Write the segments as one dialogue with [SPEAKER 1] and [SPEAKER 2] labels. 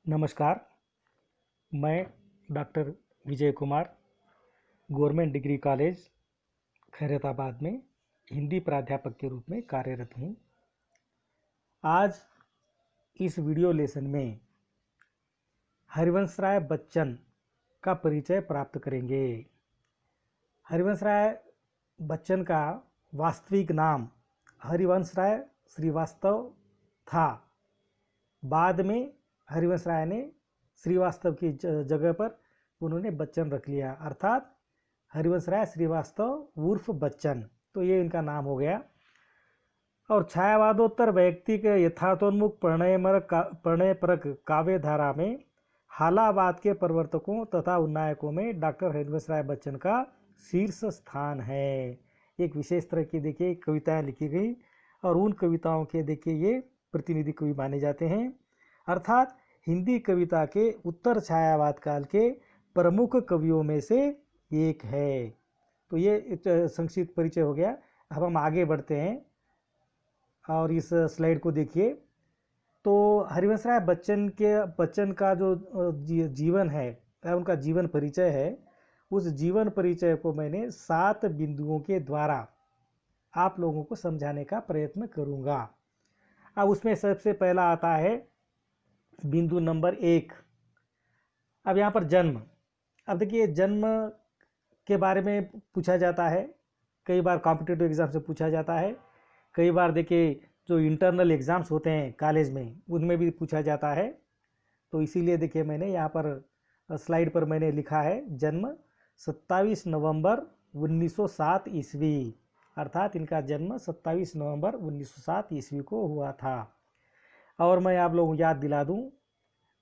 [SPEAKER 1] नमस्कार। मैं doctor Vijay Kumar government degree college Khairatabad में हिंदी प्राध्यापक के रूप में कार्यरत हूँ। आज इस वीडियो लेसन में हरिवंश राय बच्चन का परिचय प्राप्त करेंगे। हरिवंश राय बच्चन का वास्तविक नाम हरिवंश राय श्रीवास्तव था। बाद में हरिवंश राय ने श्रीवास्तव की जगह पर उन्होंने बच्चन रख लिया, अर्थात हरिवंश राय श्रीवास्तव उर्फ बच्चन, तो ये इनका नाम हो गया। और छायावादोत्तर वैयक्तिक यथार्थोन्मुख प्रणयपरक काव्य धारा में हालावाद के प्रवर्तकों तथा उन्नायकों में डॉक्टर हरिवंश राय बच्चन का शीर्ष स्थान है। एक विशेष तरह की देखिए कविताएं लिखी गई और उन कविताओं के देखिए ये प्रतिनिधि कवि माने जाते हैं, अर्थात हिंदी कविता के उत्तर छायावाद काल के प्रमुख कवियों में से एक है। तो ये संक्षिप्त परिचय हो गया। अब हम आगे बढ़ते हैं और इस स्लाइड को देखिए। तो हरिवंश राय बच्चन का जो जीवन है, उनका जीवन परिचय है, उस जीवन परिचय को मैंने 7 बिंदुओं के द्वारा आप लोगों को समझाने का प्रयत्न करूंगा। अब उसमें सबसे पहला आता है बिंदु नंबर 1। अब यहाँ पर जन्म। अब देखिए जन्म के बारे में पूछा जाता है, कई बार कॉम्पिटिटिव एग्जाम से पूछा जाता है, कई बार देखिए जो इंटरनल एग्ज़ाम्स होते हैं कॉलेज में उनमें भी पूछा जाता है। तो इसीलिए देखिए मैंने यहाँ पर स्लाइड पर मैंने लिखा है जन्म 27 नवंबर 1907 ईस्वी, अर्थात इनका जन्म 27 नवंबर 1907 ईस्वी को हुआ था। और मैं आप लोगों को याद दिला दूं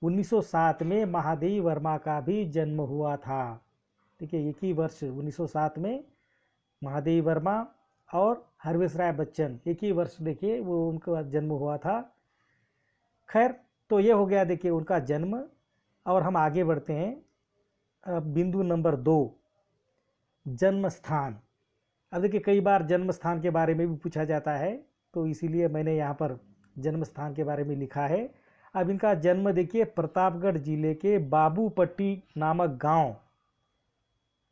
[SPEAKER 1] 1907 में महादेवी वर्मा का भी जन्म हुआ था। देखिए एक ही वर्ष 1907 में महादेवी वर्मा और हरिवंश राय बच्चन एक ही वर्ष देखिए वो उनका जन्म हुआ था। खैर तो ये हो गया देखिए उनका जन्म। और हम आगे बढ़ते हैं बिंदु नंबर 2, जन्म स्थान। अब देखिए कई बार जन्म स्थान के बारे में भी पूछा जाता है, तो इसीलिए मैंने यहाँ पर जन्म स्थान के बारे में लिखा है। अब इनका जन्म देखिए प्रतापगढ़ जिले के बाबूपट्टी नामक गांव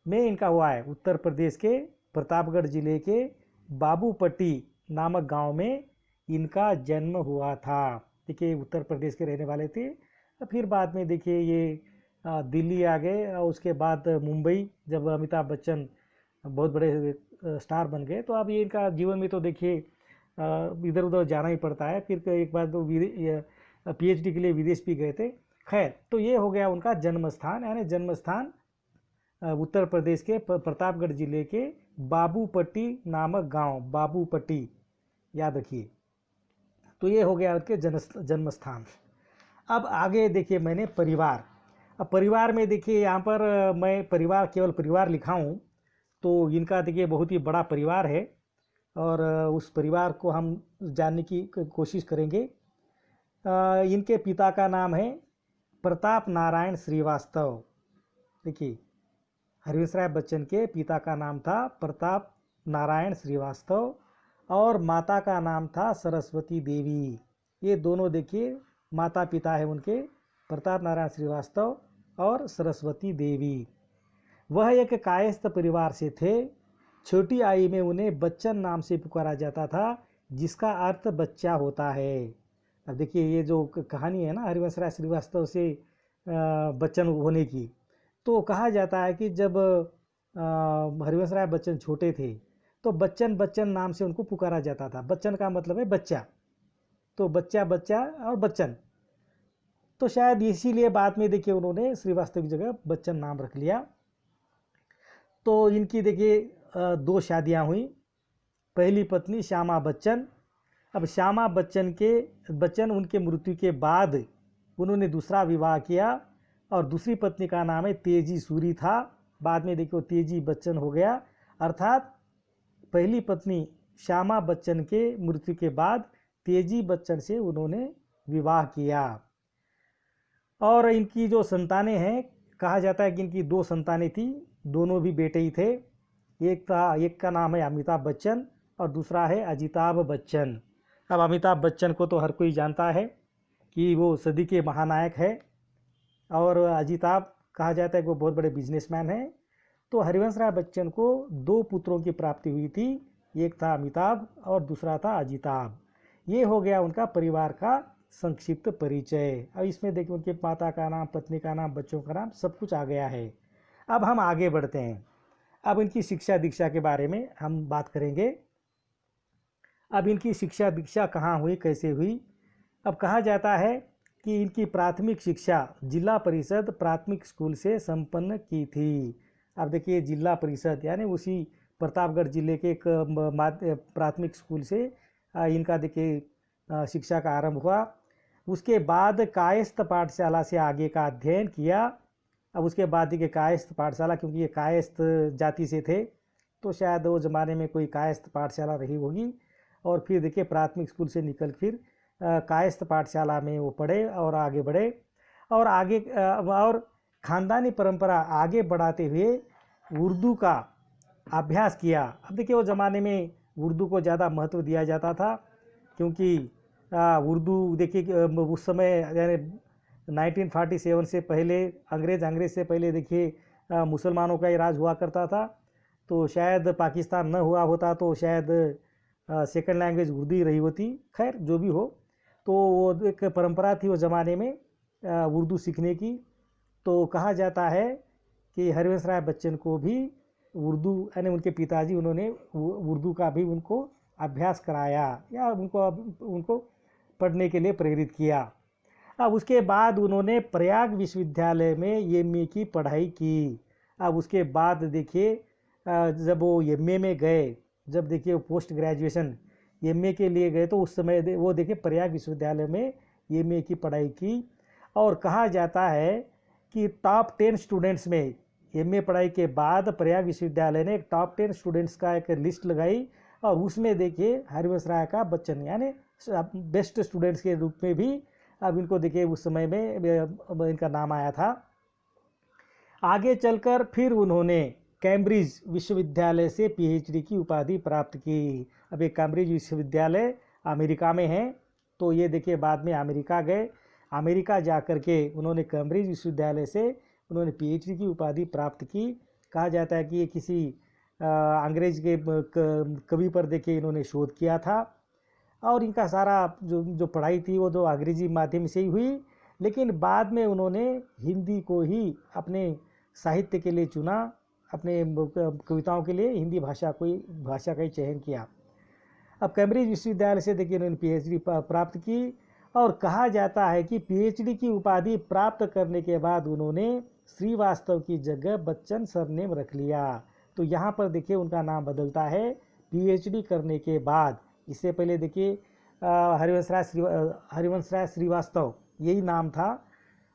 [SPEAKER 1] में इनका हुआ है। उत्तर प्रदेश के प्रतापगढ़ जिले के बाबूपट्टी नामक गांव में इनका जन्म हुआ था। देखिए उत्तर प्रदेश के रहने वाले थे। फिर बाद में देखिए ये दिल्ली आ गए और उसके बाद मुंबई, जब अमिताभ बच्चन बहुत बड़े स्टार बन गए, तो अब ये इनका जीवन में तो देखिए इधर उधर जाना ही पड़ता है। फिर एक बार तो PhD के लिए विदेश भी गए थे। खैर तो ये हो गया उनका जन्म स्थान, यानी जन्म स्थान उत्तर प्रदेश के प्रतापगढ़ जिले के बाबूपट्टी नामक गांव, बाबूपट्टी याद रखिए। तो ये हो गया उनके जन्म स्थान। अब आगे देखिए मैंने परिवार। अब परिवार में देखिए यहाँ पर मैं परिवार केवल परिवार लिखा हूँ, तो इनका देखिए बहुत ही बड़ा परिवार है और उस परिवार को हम जानने की कोशिश करेंगे। इनके पिता का नाम है प्रताप नारायण श्रीवास्तव। देखिए हरिवंश राय बच्चन के पिता का नाम था प्रताप नारायण श्रीवास्तव और माता का नाम था सरस्वती देवी। ये दोनों देखिए माता पिता है उनके, प्रताप नारायण श्रीवास्तव और सरस्वती देवी। वह एक कायस्थ परिवार से थे। छोटी आयु में उन्हें बच्चन नाम से पुकारा जाता था, जिसका अर्थ बच्चा होता है। अब देखिए ये जो कहानी है ना हरिवंश राय श्रीवास्तव से बच्चन होने की, तो कहा जाता है कि जब हरिवंश राय बच्चन छोटे थे तो बच्चन बच्चन नाम से उनको पुकारा जाता था। बच्चन का मतलब है बच्चा, तो बच्चा बच्चा और बच्चन, तो शायद इसीलिए बाद में देखिए उन्होंने श्रीवास्तव की जगह बच्चन नाम रख लिया। तो इनकी देखिए 2 शादियां हुई। पहली पत्नी श्यामा बच्चन। अब श्यामा बच्चन उनके मृत्यु के बाद उन्होंने दूसरा विवाह किया और दूसरी पत्नी का नाम है तेजी सूरी था। बाद में देखिए तेजी बच्चन हो गया, अर्थात पहली पत्नी श्यामा बच्चन के मृत्यु के बाद तेजी बच्चन से उन्होंने विवाह किया। और इनकी जो संतानें हैं, कहा जाता है कि इनकी 2 संतानें थी, दोनों भी बेटे ही थे। एक का नाम है अमिताभ बच्चन और दूसरा है अजिताभ बच्चन। अब अमिताभ बच्चन को तो हर कोई जानता है कि वो सदी के महानायक है और अजिताभ कहा जाता है कि वो बहुत बड़े बिजनेसमैन हैं। तो हरिवंश राय बच्चन को 2 पुत्रों की प्राप्ति हुई थी, एक था अमिताभ और दूसरा था अजिताभ। ये हो गया उनका परिवार का संक्षिप्त परिचय। अब इसमें देखिए उनके माता का नाम, पत्नी का नाम, बच्चों का नाम सब कुछ आ गया है। अब हम आगे बढ़ते हैं। अब इनकी शिक्षा दीक्षा के बारे में हम बात करेंगे। अब इनकी शिक्षा दीक्षा कहाँ हुई, कैसे हुई। अब कहा जाता है कि इनकी प्राथमिक शिक्षा जिला परिषद प्राथमिक स्कूल से संपन्न की थी। अब देखिए जिला परिषद यानी उसी प्रतापगढ़ जिले के एक प्राथमिक स्कूल से इनका देखिए शिक्षा का आरंभ हुआ। उसके बाद कायस्थ पाठशाला से आगे का अध्ययन किया। अब उसके बाद देखिए कायस्थ पाठशाला, क्योंकि ये कायस्थ जाति से थे तो शायद वो ज़माने में कोई कायस्थ पाठशाला रही होगी। और फिर देखिए प्राथमिक स्कूल से निकल फिर कायस्थ पाठशाला में वो पढ़े और आगे बढ़े और आगे और ख़ानदानी परंपरा आगे बढ़ाते हुए उर्दू का अभ्यास किया। अब देखिए वो ज़माने में उर्दू को ज़्यादा महत्व दिया जाता था, क्योंकि उर्दू देखिए उस समय यानी 1947 से पहले अंग्रेज़ से पहले देखिए मुसलमानों का ही राज हुआ करता था। तो शायद पाकिस्तान न हुआ होता तो शायद सेकंड लैंग्वेज उर्दू ही रही होती। खैर जो भी हो, तो वो एक परंपरा थी वो ज़माने में उर्दू सीखने की। तो कहा जाता है कि हरिवंश राय बच्चन को भी उर्दू यानी उनके पिताजी उन्होंने उर्दू का भी उनको अभ्यास कराया या उनको पढ़ने के लिए प्रेरित किया। अब उसके बाद उन्होंने प्रयाग विश्वविद्यालय में एमए की पढ़ाई की। अब उसके बाद देखिए जब वो एमए में गए, जब देखिए वो पोस्ट ग्रेजुएशन एमए के लिए गए तो उस समय वो देखिए प्रयाग विश्वविद्यालय में एमए की पढ़ाई की। और कहा जाता है कि टॉप 10 स्टूडेंट्स में एमए पढ़ाई के बाद प्रयाग विश्वविद्यालय ने एक टॉप 10 स्टूडेंट्स का एक लिस्ट लगाई और उसमें देखिए हरिवंश राय का बच्चन यानी बेस्ट स्टूडेंट्स के रूप में भी अब इनको देखिए उस समय में इनका नाम आया था। आगे चलकर फिर उन्होंने कैम्ब्रिज विश्वविद्यालय से पीएचडी की उपाधि प्राप्त की। अब ये कैम्ब्रिज विश्वविद्यालय अमेरिका में है, तो ये देखिए बाद में अमेरिका गए। अमेरिका जाकर के उन्होंने कैम्ब्रिज विश्वविद्यालय से उन्होंने पीएचडी की उपाधि प्राप्त की। कहा जाता है कि ये किसी अंग्रेज के कवि पर देखिए इन्होंने शोध किया था और इनका सारा जो पढ़ाई थी वो तो अंग्रेजी माध्यम से ही हुई, लेकिन बाद में उन्होंने हिंदी को ही अपने साहित्य के लिए चुना, अपने कविताओं के लिए हिंदी भाषा का ही चयन किया। अब कैम्ब्रिज विश्वविद्यालय से देखिए उन्होंने पीएचडी प्राप्त की और कहा जाता है कि पीएचडी की उपाधि प्राप्त करने के बाद उन्होंने श्रीवास्तव की जगह बच्चन सरनेम रख लिया। तो यहाँ पर देखिए उनका नाम बदलता है पीएचडी करने के बाद। इससे पहले देखिए हरिवंश राय श्रीवास्तव यही नाम था,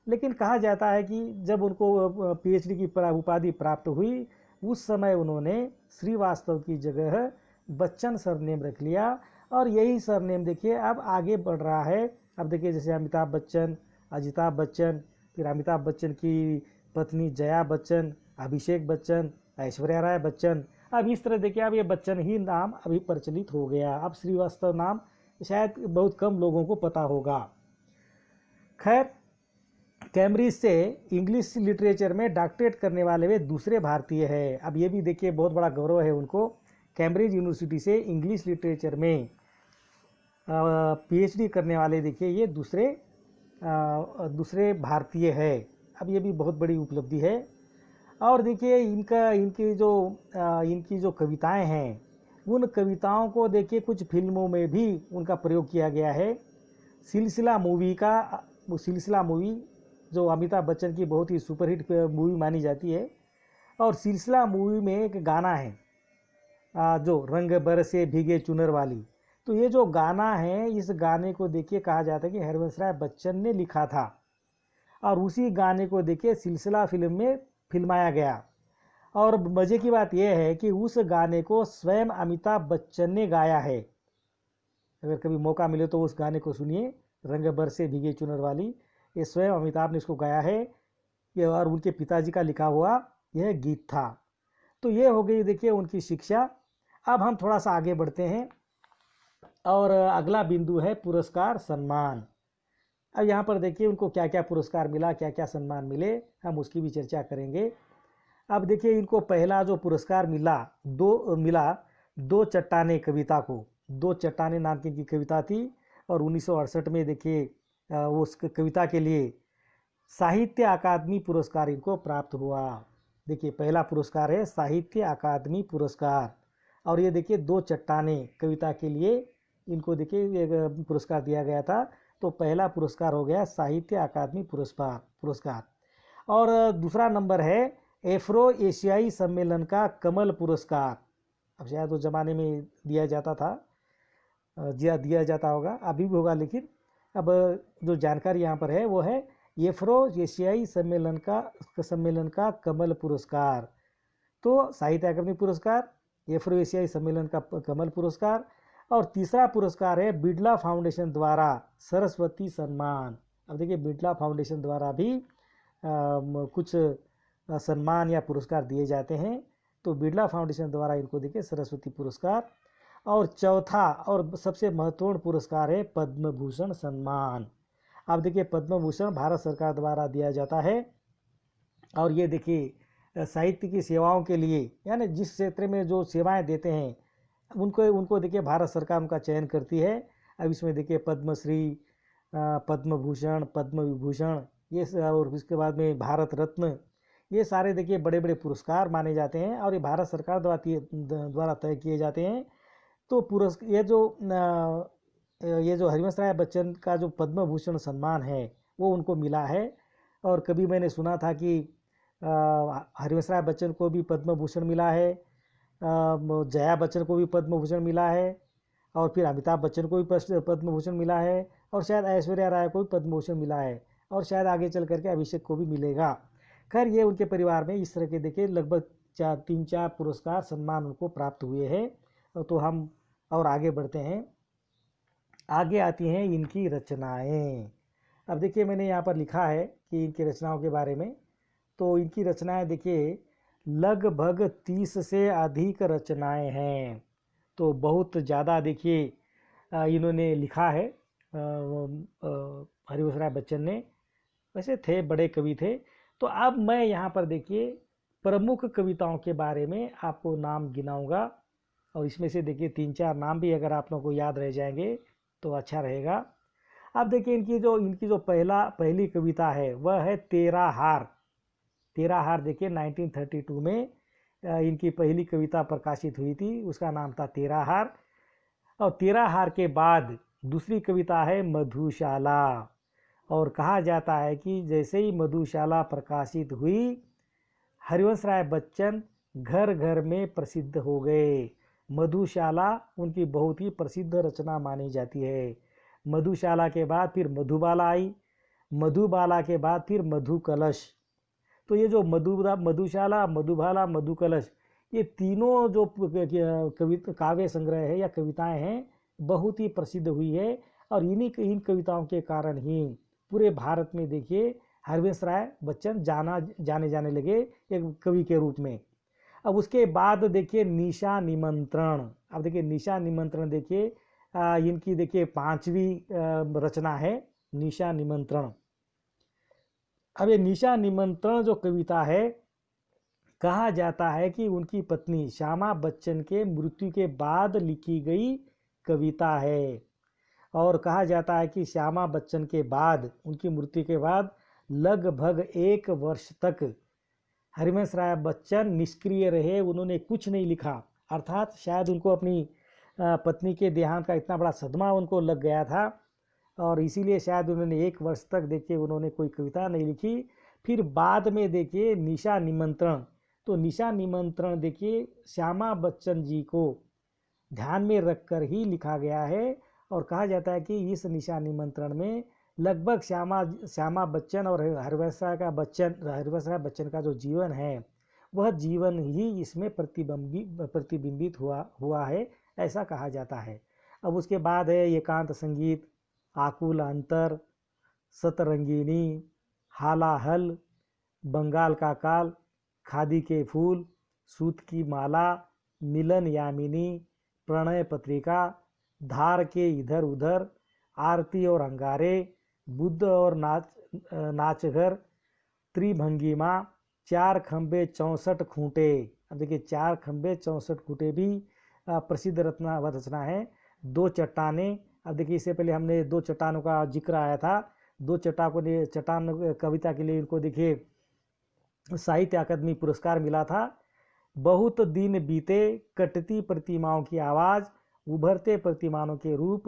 [SPEAKER 1] लेकिन कहा जाता है कि जब उनको पीएचडी की उपाधि प्राप्त हुई उस समय उन्होंने श्रीवास्तव की जगह बच्चन सरनेम रख लिया और यही सरनेम देखिए अब आगे बढ़ रहा है। अब देखिए जैसे अमिताभ बच्चन, अजिताभ बच्चन, फिर अमिताभ बच्चन की पत्नी जया बच्चन, अभिषेक बच्चन, ऐश्वर्या राय बच्चन, अब इस तरह देखिए अब ये बच्चन ही नाम अभी प्रचलित हो गया। अब श्रीवास्तव नाम शायद बहुत कम लोगों को पता होगा। खैर कैम्ब्रिज से इंग्लिश लिटरेचर में डॉक्टरेट करने वाले वे दूसरे भारतीय हैं। अब ये भी देखिए बहुत बड़ा गौरव है उनको। कैम्ब्रिज यूनिवर्सिटी से इंग्लिश लिटरेचर में पीएचडी करने वाले देखिए ये दूसरे भारतीय है। अब ये भी बहुत बड़ी उपलब्धि है। और देखिए इनकी जो कविताएं हैं उन कविताओं को देखिए कुछ फिल्मों में भी उनका प्रयोग किया गया है। सिलसिला मूवी जो अमिताभ बच्चन की बहुत ही सुपरहिट मूवी मानी जाती है, और सिलसिला मूवी में एक गाना है जो रंग बरसे भीगे चुनर वाली। तो ये जो गाना है इस गाने को देखिए कहा जाता है कि हरिवंश राय बच्चन ने लिखा था और उसी गाने को देखिए सिलसिला फिल्म में फिल्माया गया। और मज़े की बात यह है कि उस गाने को स्वयं अमिताभ बच्चन ने गाया है। अगर कभी मौका मिले तो उस गाने को सुनिए, रंग बरसे भीगे चुनर वाली, ये स्वयं अमिताभ ने इसको गाया है और उनके पिताजी का लिखा हुआ यह गीत था। तो ये हो गई देखिए उनकी शिक्षा। अब हम थोड़ा सा आगे बढ़ते हैं और अगला बिंदु है पुरस्कार सम्मान। अब यहाँ पर देखिए उनको क्या क्या पुरस्कार मिला, क्या क्या सम्मान मिले, हम उसकी भी चर्चा करेंगे। अब देखिए इनको पहला जो पुरस्कार मिला दो चट्टाने कविता को। दो चट्टाने नाम की इनकी कविता थी और 1968 में देखिए वो उस कविता के लिए साहित्य अकादमी पुरस्कार इनको प्राप्त हुआ। देखिए पहला पुरस्कार है साहित्य अकादमी पुरस्कार, और ये देखिए दो चट्टाने कविता के लिए इनको देखिए पुरस्कार दिया गया था। तो पहला पुरस्कार हो गया साहित्य अकादमी पुरस्कार। और दूसरा नंबर है एफ्रो एशियाई सम्मेलन का कमल पुरस्कार। अब शायद उस ज़माने में दिया जाता था, दिया जाता होगा, अभी भी होगा, लेकिन अब जो जानकारी यहाँ पर है वो है एफ्रो एशियाई सम्मेलन का कमल पुरस्कार। तो साहित्य अकादमी पुरस्कार, एफ्रो एशियाई सम्मेलन का कमल पुरस्कार, और तीसरा पुरस्कार है बिड़ला फाउंडेशन द्वारा सरस्वती सम्मान। अब देखिए बिड़ला फाउंडेशन द्वारा भी कुछ सम्मान या पुरस्कार दिए जाते हैं, तो बिड़ला फाउंडेशन द्वारा इनको देखिए सरस्वती पुरस्कार। और चौथा और सबसे महत्वपूर्ण पुरस्कार है पद्म भूषण सम्मान। अब देखिए पद्म भूषण भारत सरकार द्वारा दिया जाता है, और ये देखिए साहित्य की सेवाओं के लिए, यानी जिस क्षेत्र में जो सेवाएं देते हैं उनको देखिए भारत सरकार उनका चयन करती है। अब इसमें देखिए पद्मश्री, पद्म भूषण, पद्म विभूषण, ये और इसके बाद में भारत रत्न, ये सारे देखिए बड़े बड़े पुरस्कार माने जाते हैं और ये भारत सरकार द्वारा तय किए जाते हैं। तो ये जो हरिवंश राय बच्चन का जो पद्म भूषण सम्मान है वो उनको मिला है। और कभी मैंने सुना था कि हरिवंश राय बच्चन को भी पद्म भूषण मिला है, जया बच्चन को भी पद्म भूषण मिला है, और फिर अमिताभ बच्चन को भी पद्म भूषण मिला है, और शायद ऐश्वर्या राय को भी पद्म भूषण मिला है, और शायद आगे चल करके अभिषेक को भी मिलेगा। खैर ये उनके परिवार में इस तरह के देखिए लगभग 3-4 पुरस्कार सम्मान उनको प्राप्त हुए हैं। तो हम और आगे बढ़ते हैं। आगे आती हैं इनकी रचनाएं। अब देखिए मैंने यहाँ पर लिखा है कि इनकी रचनाओं के बारे में, तो इनकी रचनाएं देखिए लगभग 30 से अधिक रचनाएं हैं। तो बहुत ज़्यादा देखिए इन्होंने लिखा है हरिवंश राय बच्चन ने। वैसे थे बड़े कवि थे। तो अब मैं यहाँ पर देखिए प्रमुख कविताओं के बारे में आपको नाम गिनाऊंगा, और इसमें से देखिए 3-4 नाम भी अगर आप लोगों को याद रह जाएंगे तो अच्छा रहेगा। अब देखिए इनकी जो पहली कविता है वह है तेरा हार। तेरा हार देखिए 1932 में इनकी पहली कविता प्रकाशित हुई थी, उसका नाम था तेरा हार। और तेरा हार के बाद दूसरी कविता है मधुशाला, और कहा जाता है कि जैसे ही मधुशाला प्रकाशित हुई हरिवंश राय बच्चन घर घर में प्रसिद्ध हो गए। मधुशाला उनकी बहुत ही प्रसिद्ध रचना मानी जाती है। मधुशाला के बाद फिर मधुबाला आई, मधुबाला के बाद फिर मधुकलश। तो ये जो मधुशाला, मधुबाला, मधुकलश, ये तीनों जो काव्य संग्रह है या कविताएं हैं बहुत ही प्रसिद्ध हुई है, और इन कविताओं के कारण ही पूरे भारत में देखिए हरिवंश राय बच्चन जाने लगे एक कवि के रूप में। अब उसके बाद देखिए निशा निमंत्रण। अब देखिए निशा निमंत्रण देखिए इनकी देखिए 5वीं रचना है निशा निमंत्रण। अब ये निशा निमंत्रण जो कविता है, कहा जाता है कि उनकी पत्नी श्यामा बच्चन के मृत्यु के बाद लिखी गई कविता है, और कहा जाता है कि श्यामा बच्चन के बाद, उनकी मृत्यु के बाद लगभग 1 वर्ष तक हरिवंश राय बच्चन निष्क्रिय रहे, उन्होंने कुछ नहीं लिखा। अर्थात शायद उनको अपनी पत्नी के देहांत का इतना बड़ा सदमा उनको लग गया था, और इसीलिए शायद उन्होंने 1 वर्ष तक देखिए उन्होंने कोई कविता नहीं लिखी। फिर बाद में देखिए निशा निमंत्रण, तो निशा निमंत्रण देखिए श्यामा बच्चन जी को ध्यान में रखकर ही लिखा गया है, और कहा जाता है कि इस निशा निमंत्रण में लगभग श्यामा बच्चन और हरिवंश राय बच्चन का जो जीवन है वह जीवन ही इसमें प्रतिबिंबित हुआ है, ऐसा कहा जाता है। अब उसके बाद है एकांत संगीत, आकुल अंतर, सतरंगिनी, हालाहल, बंगाल का काल, खादी के फूल, सूत की माला, मिलन यामिनी, प्रणय पत्रिका, धार के इधर उधर, आरती और अंगारे, बुद्ध और नाचघर, त्रिभंगिमा, 4 खंबे 64 खूंटे। अब देखिए 4 खंबे 64 खूंटे भी प्रसिद्ध रचना है। 2 चट्टानें। अब देखिए इससे पहले हमने 2 चट्टानों का जिक्र आया था। 2 चट्टान कविता के लिए इनको देखिए साहित्य अकादमी पुरस्कार मिला था। बहुत दिन बीते, कटती प्रतिमाओं की आवाज़, उभरते प्रतिमानों के रूप,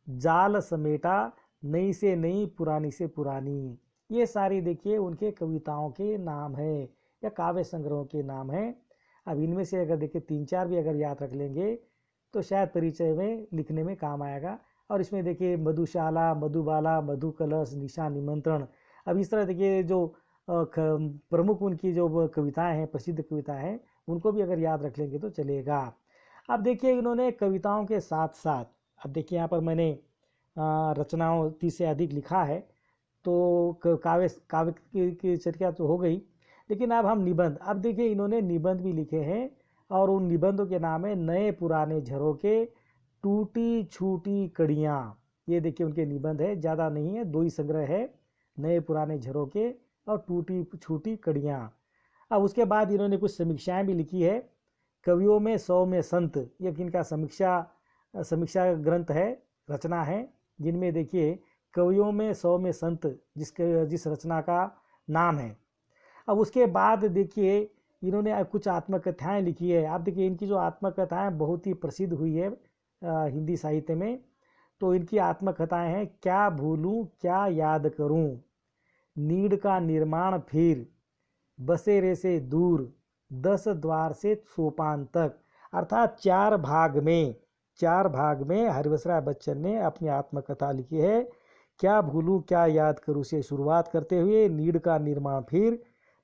[SPEAKER 1] जाल समेटा, नई से नई, पुरानी से पुरानी। ये सारी देखिए उनके कविताओं के नाम है या काव्य संग्रहों के नाम हैं। अब इनमें से अगर देखिए 3-4 भी अगर याद रख लेंगे तो शायद परिचय में लिखने में काम आएगा। और इसमें देखिए मधुशाला, मधुबाला, मधु कलश, निशा निमंत्रण। अब इस तरह देखिए जो प्रमुख उनकी जो कविताएं हैं, प्रसिद्ध कविताएं हैं, उनको भी अगर याद रख लेंगे तो चलेगा। अब देखिए इन्होंने कविताओं के साथ साथ, अब देखिए यहाँ पर मैंने रचनाओं 30 से अधिक लिखा है, तो काव्य काव्य की चर्चा तो हो गई, लेकिन अब हम निबंध। अब देखिए इन्होंने निबंध भी लिखे हैं और उन निबंधों के नाम है नए पुराने झरोके, टूटी छूटी कड़ियाँ। ये देखिए उनके निबंध है, ज़्यादा नहीं है, 2 ही संग्रह है, नए पुराने झरोके और टूटी छूटी कड़ियाँ। अब उसके बाद इन्होंने कुछ समीक्षाएं भी लिखी है। कवियों में 100 में संत, ये इनका समीक्षा ग्रंथ है, रचना है, जिनमें देखिए कवियों में 100 में संत जिस रचना का नाम है। अब उसके बाद देखिए इन्होंने कुछ आत्मकथाएं लिखी है। आप देखिए इनकी जो आत्मकथाएं बहुत ही प्रसिद्ध हुई है हिंदी साहित्य में। तो इनकी आत्मकथाएं हैं, क्या भूलूं क्या याद करूं, नीड़ का निर्माण फिर, बसेरे से दूर, 10 द्वार से सोपान तक। अर्थात 4 भाग में हरिवंशराय बच्चन ने अपनी आत्मकथा लिखी है। क्या भूलूं क्या याद करूं से शुरुआत करते हुए नीड़ का निर्माण फिर,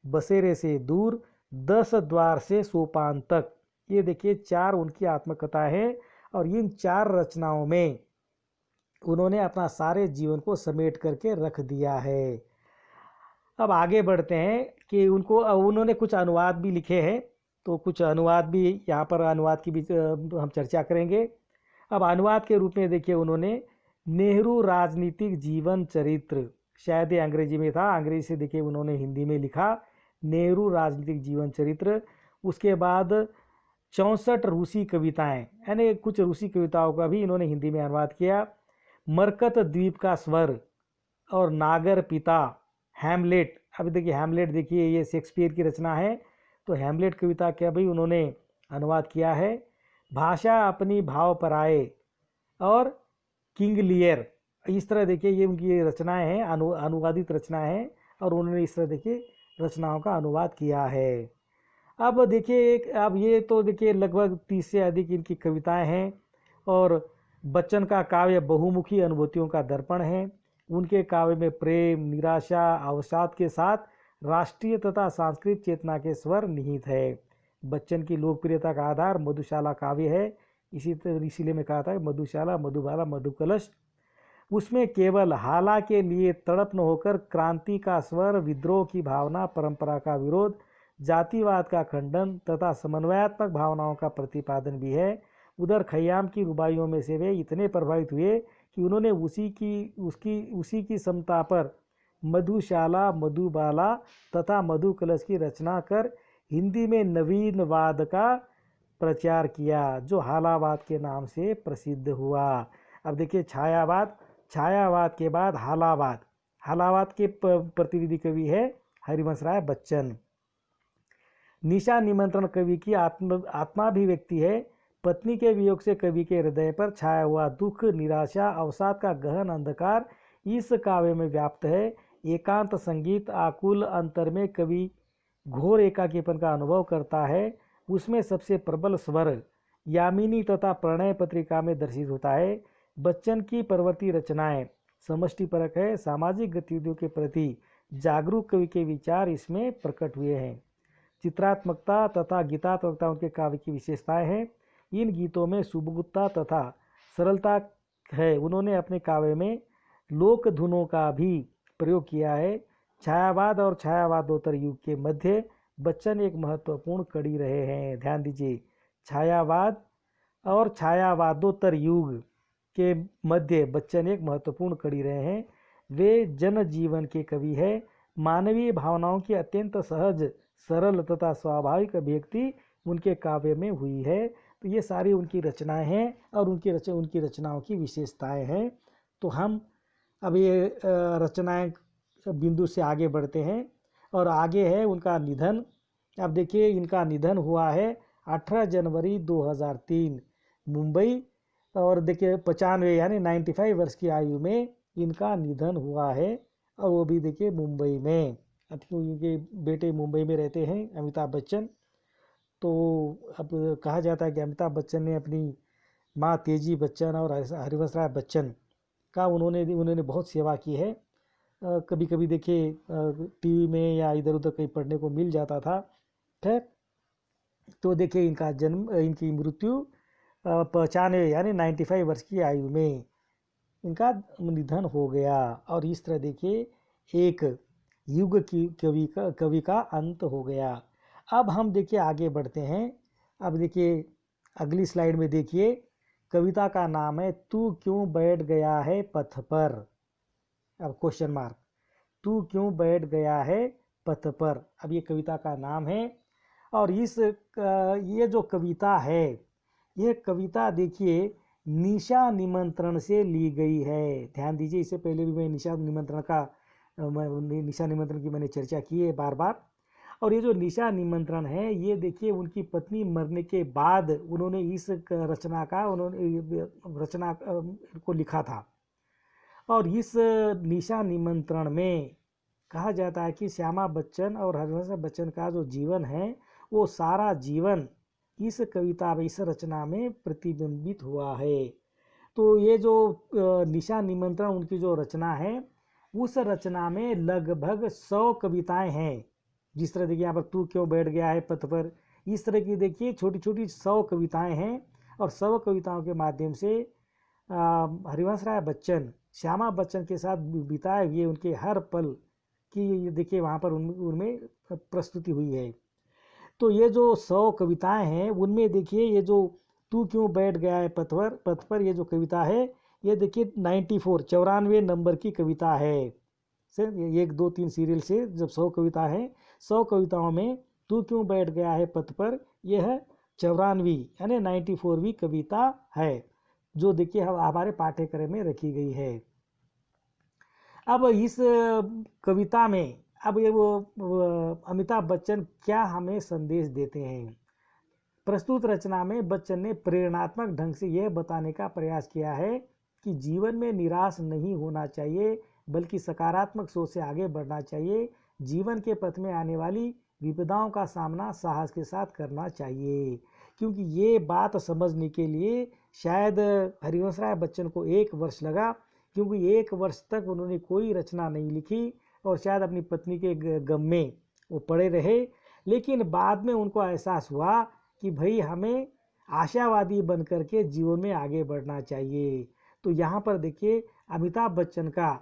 [SPEAKER 1] बसेरे से दूर, 10 द्वार से सोपान तक। ये देखिए 4 उनकी आत्मकथा है और इन 4 रचनाओं में उन्होंने अपना सारे जीवन को समेट करके रख दिया है। अब आगे बढ़ते हैं कि उन्होंने कुछ अनुवाद भी लिखे हैं, तो कुछ अनुवाद भी यहाँ पर अनुवाद की भी हम चर्चा करेंगे। अब अनुवाद के रूप में देखिए उन्होंने नेहरू राजनीतिक जीवन चरित्र, शायद ये अंग्रेजी में था, अंग्रेजी से देखिए उन्होंने हिंदी में लिखा, नेहरू राजनीतिक जीवन चरित्र। उसके बाद 64 रूसी कविताएं, यानी कुछ रूसी कविताओं का भी इन्होंने हिंदी में अनुवाद किया। मरकत द्वीप का स्वर और नागर पिता, हैमलेट। अभी देखिए हैमलेट देखिए ये शेक्सपियर की रचना है, तो हैमलेट कविता का भी उन्होंने अनुवाद किया है। भाषा अपनी भाव पर आए और किंग लियर। इस तरह देखिए ये उनकी रचनाएं हैं, अनुवादित रचनाएं हैं और उन्होंने इस तरह देखिए रचनाओं का अनुवाद किया है। अब देखिए अब ये तो देखिए लगभग 30 से अधिक इनकी कविताएं हैं और बच्चन का काव्य बहुमुखी अनुभूतियों का दर्पण है। उनके काव्य में प्रेम, निराशा, अवसाद के साथ राष्ट्रीय तथा सांस्कृतिक चेतना के स्वर निहित है। बच्चन की लोकप्रियता का आधार मधुशाला काव्य है। इसीलिए मैं कहा था मधुशाला, मधुबाला, मधुकलश। उसमें केवल हाला के लिए तड़प न होकर क्रांति का स्वर, विद्रोह की भावना, परंपरा का विरोध, जातिवाद का खंडन तथा समन्वयात्मक भावनाओं का प्रतिपादन भी है। उधर खयाम की रुबाइयों में से वे इतने प्रभावित हुए कि उन्होंने उसी की समता पर मधुशाला, मधुबाला तथा मधुकलश की रचना कर हिंदी में नवीनवाद का प्रचार किया, जो हालावाद के नाम से प्रसिद्ध हुआ। अब देखिए छायावाद के बाद हालावाद के प्रतिनिधि कवि है हरिवंशराय बच्चन। निशा निमंत्रण कवि की आत्माभिव्यक्ति है। पत्नी के वियोग से कवि के हृदय पर छाया हुआ दुख, निराशा, अवसाद का गहन अंधकार इस काव्य में व्याप्त है। एकांत संगीत, आकुल अंतर में कवि घोर एकाकीपन का अनुभव करता है। उसमें सबसे प्रबल स्वर यामिनी तथा प्रणय पत्रिका में दर्शित होता है। बच्चन की प्रवृत्ति रचनाएं समष्टिपरक है। सामाजिक गतिविधियों के प्रति जागरूक कवि के विचार इसमें प्रकट हुए हैं। चित्रात्मकता तथा गीतात्मकता उनके काव्य की विशेषताएं हैं। इन गीतों में सुबोधता तथा सरलता है। उन्होंने अपने काव्य में लोक धुनों का भी प्रयोग किया है। छायावाद और छायावादोत्तर युग के मध्य बच्चन एक महत्वपूर्ण कड़ी रहे हैं। ध्यान दीजिए, छायावाद और छायावादोत्तर युग के मध्य बच्चन एक महत्वपूर्ण कड़ी रहे हैं। वे जनजीवन के कवि हैं। मानवीय भावनाओं की अत्यंत सहज, सरल तथा स्वाभाविक अभिव्यक्ति उनके काव्य में हुई है। तो ये सारी उनकी रचनाएं हैं और उनकी रचनाओं की विशेषताएं हैं। तो हम अब ये रचनाएं बिंदु से आगे बढ़ते हैं और आगे है उनका निधन। अब देखिए इनका निधन हुआ है 18 जनवरी 2003 मुंबई, और देखिए 95 यानी 95 वर्ष की आयु में इनका निधन हुआ है, और वो भी देखिए मुंबई में। उनके बेटे मुंबई में रहते हैं, अमिताभ बच्चन। तो अब कहा जाता है कि अमिताभ बच्चन ने अपनी माँ तेजी बच्चन और हरिवंश राय बच्चन का उन्होंने बहुत सेवा की है। कभी कभी देखिए टीवी में या इधर उधर कहीं पढ़ने को मिल जाता था। खैर, तो देखिए इनकी मृत्यु 95 यानी 95 वर्ष की आयु में इनका निधन हो गया। और इस तरह देखिए एक युग की कवि का अंत हो गया। अब हम देखिए आगे बढ़ते हैं। अब देखिए अगली स्लाइड में देखिए कविता का नाम है तू क्यों बैठ गया है पथ पर। अब क्वेश्चन मार्क, तू क्यों बैठ गया है पथ पर। अब ये कविता का नाम है। और ये जो कविता है, ये कविता देखिए निशा निमंत्रण से ली गई है। ध्यान दीजिए, इससे पहले भी मैं निशा निमंत्रण की मैंने चर्चा की है बार बार। और ये जो निशा निमंत्रण है, ये देखिए उनकी पत्नी मरने के बाद उन्होंने इस रचना को लिखा था। और इस निशा निमंत्रण में कहा जाता है कि श्यामा बच्चन और हरिवंश बच्चन का जो जीवन है वो सारा जीवन इस कविता में, इस रचना में प्रतिबिंबित हुआ है। तो ये जो निशा निमंत्रण उनकी जो रचना है, उस रचना में लगभग 100 कविताएं हैं। जिस तरह देखिए यहाँ पर तू क्यों बैठ गया है पथ पर, इस तरह की देखिए छोटी छोटी 100 कविताएं हैं। और 100 कविताओं के माध्यम से हरिवंश राय बच्चन श्यामा बच्चन के साथ बिताए हुए उनके हर पल की देखिए वहाँ पर उनमें प्रस्तुति हुई है। तो ये जो 100 कविताएं हैं उनमें देखिए ये जो तू क्यों बैठ गया है पथ पर ये जो कविता है, ये देखिए 94 नंबर की कविता है। से 1 2 3 सीरियल से जब 100 कविता है, 100 कविताओं में तू क्यों बैठ गया है पथ पर यह 94 यानी 94वीं कविता है, जो देखिए हमारे पाठ्यक्रम में रखी गई है। अब इस कविता में अब ये वो अमिताभ बच्चन क्या हमें संदेश देते हैं। प्रस्तुत रचना में बच्चन ने प्रेरणात्मक ढंग से यह बताने का प्रयास किया है कि जीवन में निराश नहीं होना चाहिए, बल्कि सकारात्मक सोच से आगे बढ़ना चाहिए। जीवन के पथ में आने वाली विपदाओं का सामना साहस के साथ करना चाहिए। क्योंकि ये बात समझने के लिए शायद हरिवंश राय बच्चन को 1 वर्ष लगा, क्योंकि 1 वर्ष तक उन्होंने कोई रचना नहीं लिखी और शायद अपनी पत्नी के गम में वो पड़े रहे। लेकिन बाद में उनको एहसास हुआ कि भाई हमें आशावादी बन करके जीवन में आगे बढ़ना चाहिए। तो यहाँ पर देखिए अमिताभ बच्चन का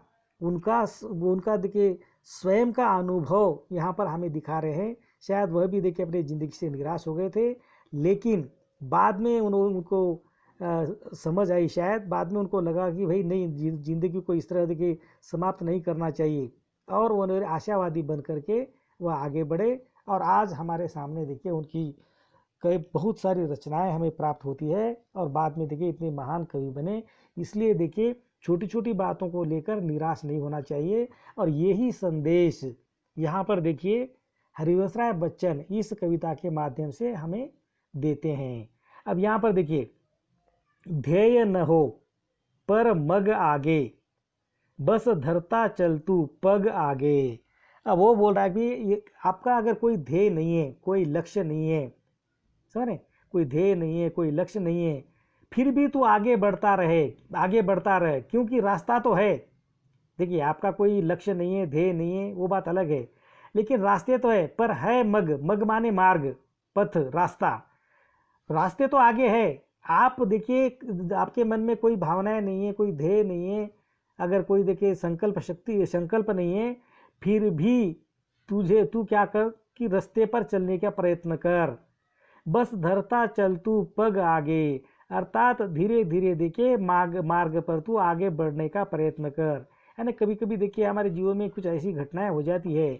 [SPEAKER 1] उनका देखिए स्वयं का अनुभव यहाँ पर हमें दिखा रहे हैं। शायद वह भी देखिए अपनी ज़िंदगी से निराश हो गए थे, लेकिन बाद में उनको समझ आई, शायद बाद में उनको लगा कि भाई नहीं, ज़िंदगी को इस तरह देखिए समाप्त नहीं करना चाहिए, और उन्होंने आशावादी बन करके वह आगे बढ़े। और आज हमारे सामने देखिए उनकी कई बहुत सारी रचनाएं हमें प्राप्त होती है, और बाद में देखिए इतने महान कवि बने। इसलिए देखिए छोटी छोटी बातों को लेकर निराश नहीं होना चाहिए। और यही संदेश यहाँ पर देखिए हरिवंश राय बच्चन इस कविता के माध्यम से हमें देते हैं। अब यहाँ पर देखिए ध्येय न हो पर मग आगे, बस धरता चल तू पग आगे। अब वो बोल रहा है कि आपका अगर कोई ध्येय नहीं है, कोई लक्ष्य नहीं है, समझे, कोई ध्येय नहीं है, कोई लक्ष्य नहीं है, फिर भी तू आगे बढ़ता रहे, क्योंकि रास्ता तो है। देखिए आपका कोई लक्ष्य नहीं है, ध्येय नहीं है, वो बात अलग है, लेकिन रास्ते तो है। पर है मग माने मार्ग, पथ, रास्ते तो आगे है। आप देखिए आपके मन में कोई भावनाएं नहीं है, कोई ध्येय नहीं है, अगर कोई देखिए संकल्प नहीं है, फिर भी तू क्या कर कि रास्ते पर चलने का प्रयत्न कर। बस धरता चल तू पग आगे, अर्थात धीरे धीरे देखिए मार्ग पर तू आगे बढ़ने का प्रयत्न कर। है ना। कभी कभी देखिए हमारे जीवन में कुछ ऐसी घटनाएं हो जाती है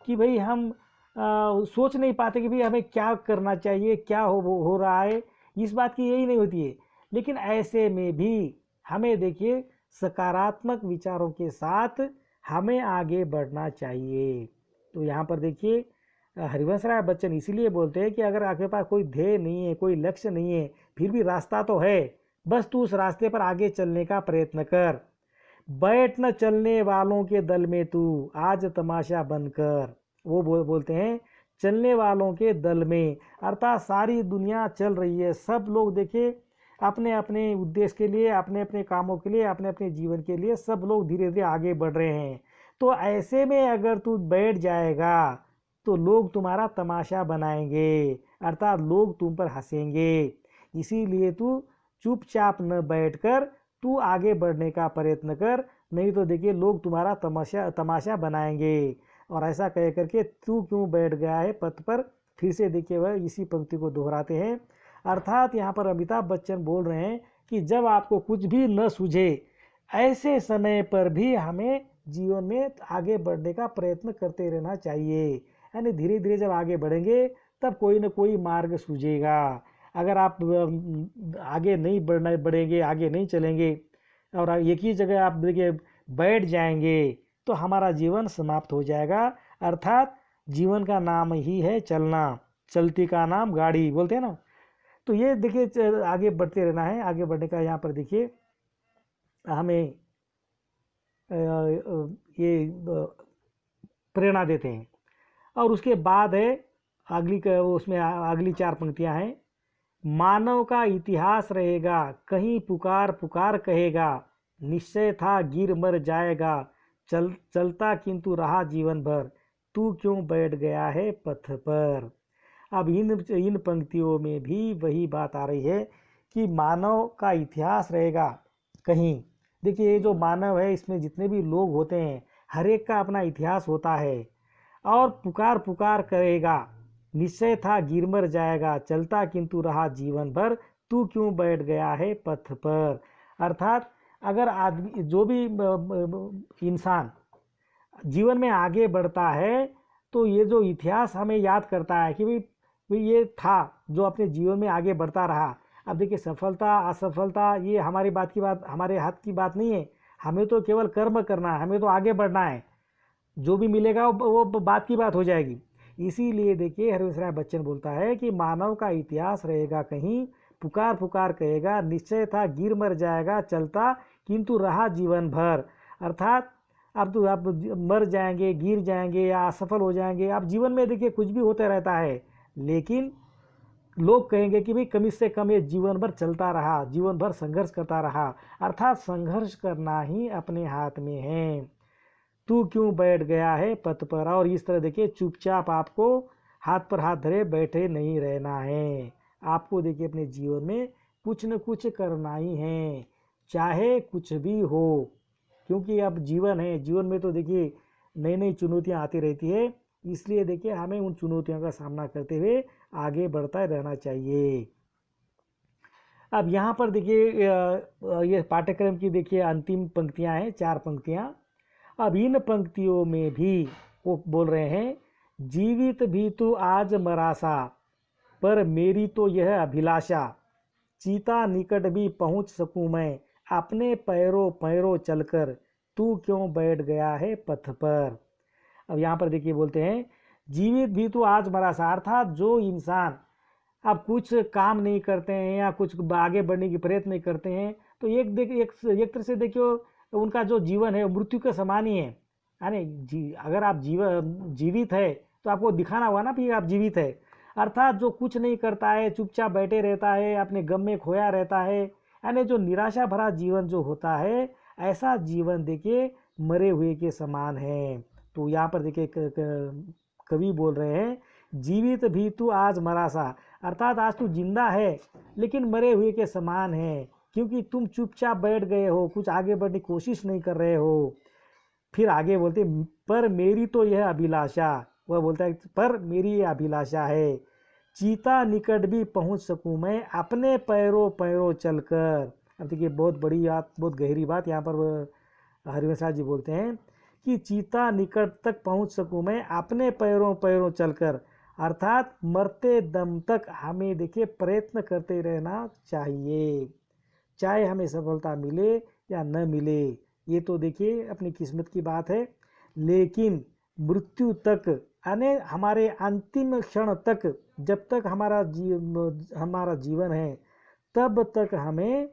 [SPEAKER 1] कि भाई हम सोच नहीं पाते कि भाई हमें क्या करना चाहिए, क्या हो रहा है, इस बात की यही नहीं होती है। लेकिन ऐसे में भी हमें देखिए सकारात्मक विचारों के साथ हमें आगे बढ़ना चाहिए। तो यहाँ पर देखिए हरिवंश राय बच्चन इसीलिए बोलते हैं कि अगर आपके पास कोई ध्येय नहीं है, कोई लक्ष्य नहीं है, फिर भी रास्ता तो है, बस तू उस रास्ते पर आगे चलने का प्रयत्न कर। बैठ न चलने वालों के दल में तू आज तमाशा बनकर। वो बोलते हैं चलने वालों के दल में, अर्थात सारी दुनिया चल रही है, सब लोग देखिए अपने अपने उद्देश्य के लिए, अपने अपने कामों के लिए, अपने अपने जीवन के लिए सब लोग धीरे धीरे आगे बढ़ रहे हैं। तो ऐसे में अगर तू बैठ जाएगा तो लोग तुम्हारा तमाशा बनाएंगे, अर्थात लोग तुम पर हंसेंगे। इसीलिए तू चुपचाप न बैठकर तू आगे बढ़ने का प्रयत्न कर, नहीं तो देखिए लोग तुम्हारा तमाशा बनाएंगे। और ऐसा कह करके तू क्यों बैठ गया है पथ पर, फिर से देखिए वह इसी पंक्ति को दोहराते हैं। अर्थात यहाँ पर अमिताभ बच्चन बोल रहे हैं कि जब आपको कुछ भी न सूझे, ऐसे समय पर भी हमें जीवन में आगे बढ़ने का प्रयत्न करते रहना चाहिए। यानी धीरे धीरे जब आगे बढ़ेंगे तब कोई न कोई मार्ग सूझेगा। अगर आप आगे नहीं बढ़ेंगे, आगे नहीं चलेंगे और एक ही जगह आप देखिए बैठ जाएंगे तो हमारा जीवन समाप्त हो जाएगा। अर्थात जीवन का नाम ही है चलना, चलती का नाम गाड़ी बोलते हैं ना। तो ये देखिए आगे बढ़ते रहना है। आगे बढ़ने का यहाँ पर देखिए हमें ये प्रेरणा देते हैं। और उसके बाद है उसमें अगली 4 पंक्तियां हैं। मानव का इतिहास रहेगा, कहीं पुकार पुकार कहेगा, निश्चय था गिर मर जाएगा, चलता किंतु रहा जीवन भर, तू क्यों बैठ गया है पथ पर। अब इन पंक्तियों में भी वही बात आ रही है कि मानव का इतिहास रहेगा कहीं। देखिए ये जो मानव है इसमें जितने भी लोग होते हैं हर एक का अपना इतिहास होता है। और पुकार पुकार करेगा, निश्चय था गिर मर जाएगा, चलता किंतु रहा जीवन भर, तू क्यों बैठ गया है पथ पर। अर्थात अगर आदमी जो भी इंसान जीवन में आगे बढ़ता है तो ये जो इतिहास हमें याद करता है कि भाई ये था जो अपने जीवन में आगे बढ़ता रहा। अब देखिए सफलता असफलता ये हमारे हाथ की बात नहीं है, हमें तो केवल कर्म करना है, हमें तो आगे बढ़ना है। जो भी मिलेगा वो बात की बात हो जाएगी। इसीलिए देखिए हरिवंश राय बच्चन बोलता है कि मानव का इतिहास रहेगा कहीं, पुकार पुकार कहेगा, निश्चय था गिर मर जाएगा, चलता किंतु रहा जीवन भर। अर्थात अब तो आप मर जाएंगे, गिर जाएंगे या असफल हो जाएंगे। आप जीवन में देखिए कुछ भी होता रहता है, लेकिन लोग कहेंगे कि भाई कम से कम ये जीवन भर चलता रहा, जीवन भर संघर्ष करता रहा। अर्थात संघर्ष करना ही अपने हाथ में है, तू क्यों बैठ गया है पथ पर। और इस तरह देखिए चुपचाप आपको हाथ पर हाथ धरे बैठे नहीं रहना है, आपको देखिए अपने जीवन में कुछ न कुछ करना ही है, चाहे कुछ भी हो। क्योंकि अब जीवन है, जीवन में तो देखिए नई नई चुनौतियां आती रहती है, इसलिए देखिए हमें उन चुनौतियों का सामना करते हुए आगे बढ़ता रहना चाहिए। अब यहाँ पर देखिए ये पाठ्यक्रम की देखिए अंतिम पंक्तियां हैं, 4 पंक्तियां। अब इन पंक्तियों में भी वो बोल रहे हैं, जीवित भी तू आज मरासा, पर मेरी तो यह अभिलाषा, चीता निकट भी पहुंच सकूं मैं, अपने पैरों पैरों चलकर, तू क्यों बैठ गया है पथ पर। अब यहाँ पर देखिए बोलते हैं जीवित भी तू आज मरासा, अर्थात जो इंसान अब कुछ काम नहीं करते हैं या कुछ आगे बढ़ने की प्रयत्न नहीं करते हैं तो एक तरह से देखिए उनका जो जीवन है मृत्यु के समान ही है। यानी अगर आप जीवित है तो आपको दिखाना होगा ना कि आप जीवित है। अर्थात जो कुछ नहीं करता है, चुपचाप बैठे रहता है, अपने गम में खोया रहता है, यानी जो निराशा भरा जीवन जो होता है, ऐसा जीवन देखिए मरे हुए के समान है। तो यहाँ पर देखिए कवि बोल रहे हैं, जीवित भी तू आज मरासा, अर्थात आज तू जिंदा है लेकिन मरे हुए के समान है, क्योंकि तुम चुपचाप बैठ गए हो, कुछ आगे बढ़ने की कोशिश नहीं कर रहे हो। फिर आगे बोलते पर मेरी तो यह अभिलाषा, वह बोलता है पर मेरी यह अभिलाषा है, चीता निकट भी पहुंच सकूं मैं, अपने पैरों पैरों चलकर। अब देखिए बहुत बड़ी बात, बहुत गहरी बात यहाँ पर हरिवंश राय जी बोलते हैं कि चीता निकट तक पहुंच सकूं मैं अपने पैरों पैरों चलकर, अर्थात मरते दम तक हमें देखिए प्रयत्न करते रहना चाहिए, चाहे हमें सफलता मिले या न मिले। ये तो देखिए अपनी किस्मत की बात है, लेकिन मृत्यु तक यानी हमारे अंतिम क्षण तक, जब तक हमारा जीवन है तब तक हमें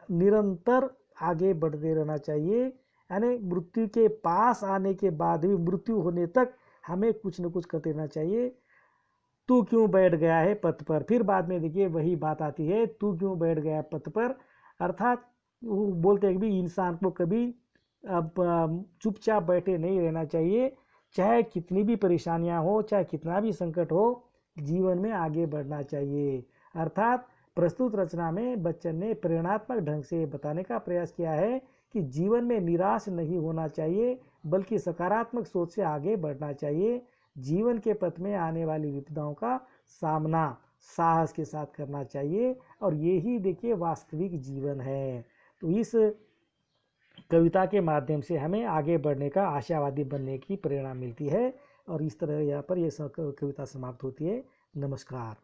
[SPEAKER 1] निरंतर आगे बढ़ते रहना चाहिए। यानी मृत्यु के पास आने के बाद भी, मृत्यु होने तक हमें कुछ न कुछ करते रहना चाहिए। तू क्यों बैठ गया है पथ पर, फिर बाद में देखिए वही बात आती है, तू क्यों बैठ गया पथ पर, अर्थात वो बोलते हैं कि भी इंसान को कभी अब चुपचाप बैठे नहीं रहना चाहिए, चाहे कितनी भी परेशानियां हो, चाहे कितना भी संकट हो, जीवन में आगे बढ़ना चाहिए। अर्थात प्रस्तुत रचना में बच्चन ने प्रेरणात्मक ढंग से बताने का प्रयास किया है कि जीवन में निराश नहीं होना चाहिए, बल्कि सकारात्मक सोच से आगे बढ़ना चाहिए। जीवन के पथ में आने वाली विपदाओं का सामना साहस के साथ करना चाहिए, और ये ही देखिए वास्तविक जीवन है। तो इस कविता के माध्यम से हमें आगे बढ़ने का, आशावादी बनने की प्रेरणा मिलती है। और इस तरह यहाँ पर यह कविता समाप्त होती है। नमस्कार।